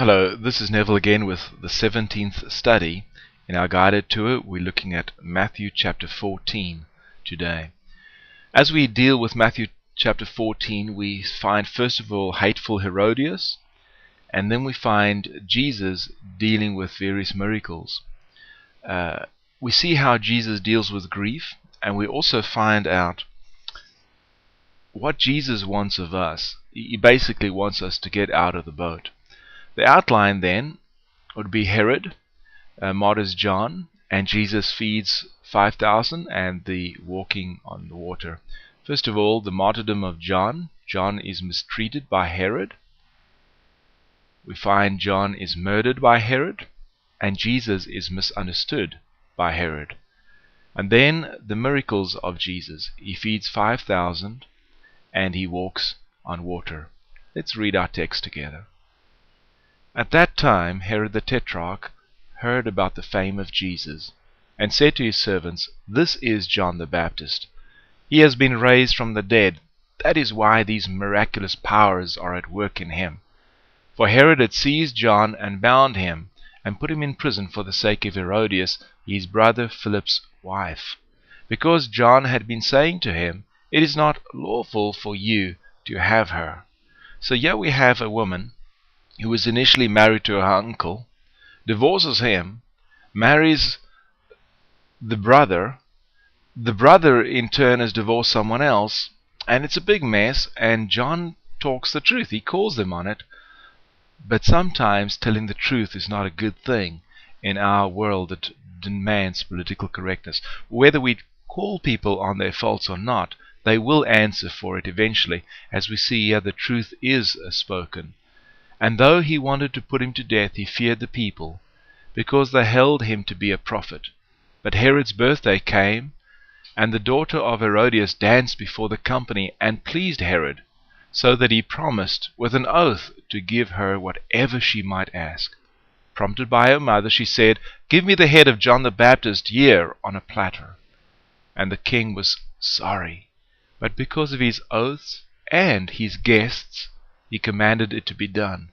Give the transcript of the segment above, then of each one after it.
Hello, this is Neville again with the 17th study. In our guided tour, we're looking at Matthew chapter 14 today. As we deal with Matthew chapter 14, we find first of all hateful Herodias, and then we find Jesus dealing with various miracles. We see how Jesus deals with grief, and we also find out what Jesus wants of us. He basically wants us to get out of the boat. The outline then would be Herod martyrs John, and Jesus feeds 5,000 and the walking on the water. First of all, the martyrdom of John. John is mistreated by Herod. We find John is murdered by Herod, and Jesus is misunderstood by Herod. And then the miracles of Jesus. He feeds 5,000 and he walks on water. Let's read our text together. At that time Herod the Tetrarch heard about the fame of Jesus, and said to his servants, "This is John the Baptist. He has been raised from the dead. That is why these miraculous powers are at work in him." For Herod had seized John and bound him, and put him in prison for the sake of Herodias, his brother Philip's wife, because John had been saying to him, "It is not lawful for you to have her." So here we have a woman who was initially married to her uncle, divorces him, marries the brother in turn has divorced someone else, and it's a big mess, and John talks the truth. He calls them on it. But sometimes telling the truth is not a good thing in our world that demands political correctness. Whether we call people on their faults or not, they will answer for it eventually. As we see here, the truth is spoken. And though he wanted to put him to death, he feared the people, because they held him to be a prophet. But Herod's birthday came, and the daughter of Herodias danced before the company, and pleased Herod, so that he promised with an oath to give her whatever she might ask. Prompted by her mother, she said, "Give me the head of John the Baptist here on a platter." And the king was sorry, but because of his oaths and his guests, he commanded it to be done.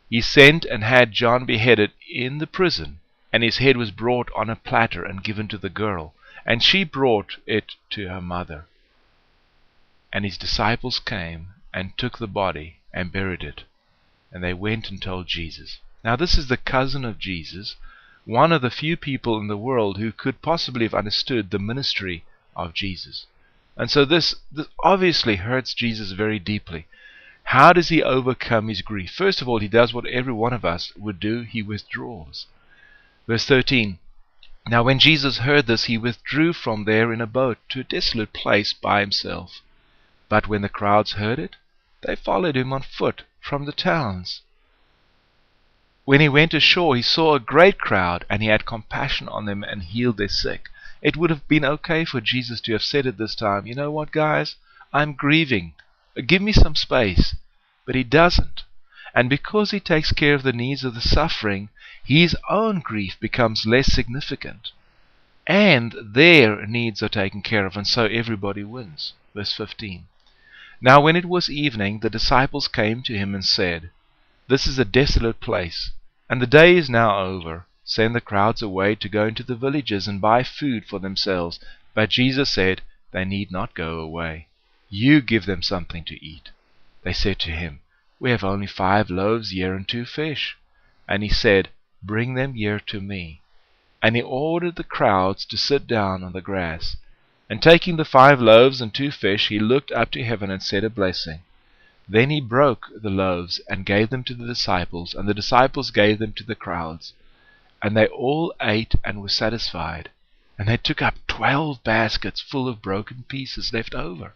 He sent and had John beheaded in the prison, and his head was brought on a platter and given to the girl, and she brought it to her mother. And his disciples came and took the body and buried it, and they went and told Jesus. Now this is the cousin of Jesus, one of the few people in the world who could possibly have understood the ministry of Jesus. And so this obviously hurts Jesus very deeply. How does he overcome his grief? First of all, he does what every one of us would do. He withdraws. Verse 13. Now when Jesus heard this, he withdrew from there in a boat to a desolate place by himself. But when the crowds heard it, they followed him on foot from the towns. When he went ashore, he saw a great crowd, and he had compassion on them and healed their sick. It would have been okay for Jesus to have said at this time, "You know what, guys? I'm grieving. Give me some space." But he doesn't. And because he takes care of the needs of the suffering, his own grief becomes less significant. And their needs are taken care of, and so everybody wins. Verse 15. Now when it was evening, the disciples came to him and said, "This is a desolate place, and the day is now over. Send the crowds away to go into the villages and buy food for themselves." But Jesus said, "They need not go away. You give them something to eat." They said to him, "We have only 5 loaves here and 2 fish. And he said, "Bring them here to me." And he ordered the crowds to sit down on the grass. And taking the 5 loaves and 2 fish, he looked up to heaven and said a blessing. Then he broke the loaves and gave them to the disciples, and the disciples gave them to the crowds. And they all ate and were satisfied. And they took up 12 baskets full of broken pieces left over.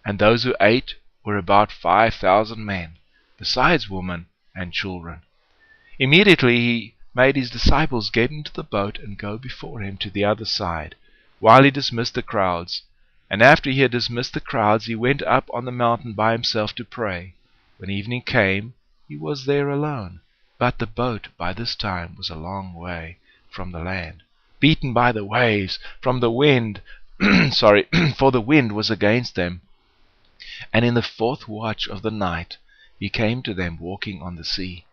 And those who ate were about 5,000 men, besides women and children. Immediately he made his disciples get into the boat and go before him to the other side, while he dismissed the crowds. And after he had dismissed the crowds, he went up on the mountain by himself to pray. When evening came, he was there alone. But the boat by this time was a long way from the land, beaten by the waves from the wind, for the wind was against them. And in the 4th watch of the night he came to them walking on the sea.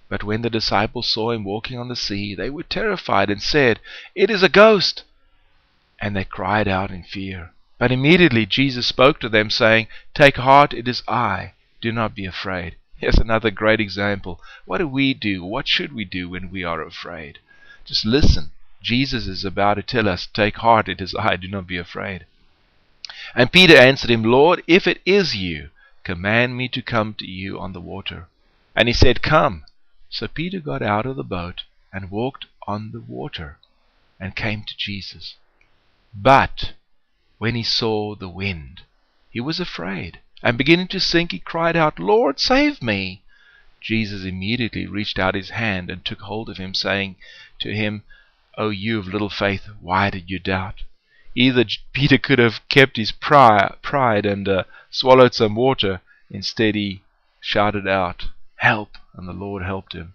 But when the disciples saw him walking on the sea, they were terrified and said, "It is a ghost!" And they cried out in fear. But immediately Jesus spoke to them, saying, "Take heart, it is I. Do not be afraid." Here's another great example. What do we do? What should we do when we are afraid? Just listen. Jesus is about to tell us, "Take heart, it is I. Do not be afraid." And Peter answered him, "Lord, if it is you, command me to come to you on the water." And he said, "Come." So Peter got out of the boat and walked on the water and came to Jesus. But when he saw the wind, he was afraid, and beginning to sink, he cried out, "Lord, save me!" Jesus immediately reached out his hand and took hold of him, saying to him, "O you of little faith, why did you doubt?" Either Peter could have kept his pride and swallowed some water. Instead, he shouted out, "Help!" and the Lord helped him.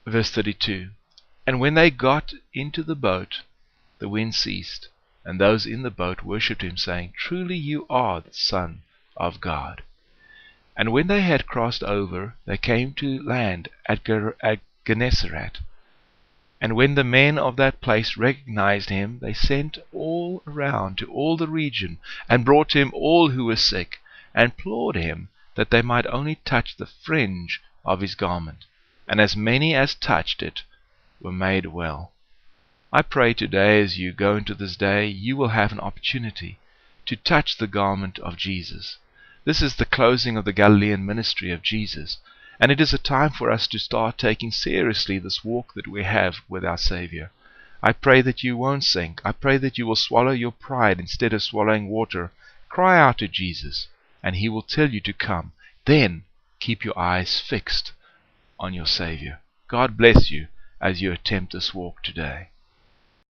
Verse 32. And when they got into the boat, the wind ceased, and those in the boat worshipped him, saying, "Truly you are the Son of God." And when they had crossed over, they came to land at Gennesaret. And when the men of that place recognized him, they sent all around to all the region, and brought to him all who were sick, and implored him that they might only touch the fringe of his garment. And as many as touched it were made well. I pray today, as you go into this day, you will have an opportunity to touch the garment of Jesus. This is the closing of the Galilean ministry of Jesus, and it is a time for us to start taking seriously this walk that we have with our Savior. I pray that you won't sink. I pray that you will swallow your pride instead of swallowing water. Cry out to Jesus, and he will tell you to come. Then keep your eyes fixed on your Savior. God bless you as you attempt this walk today.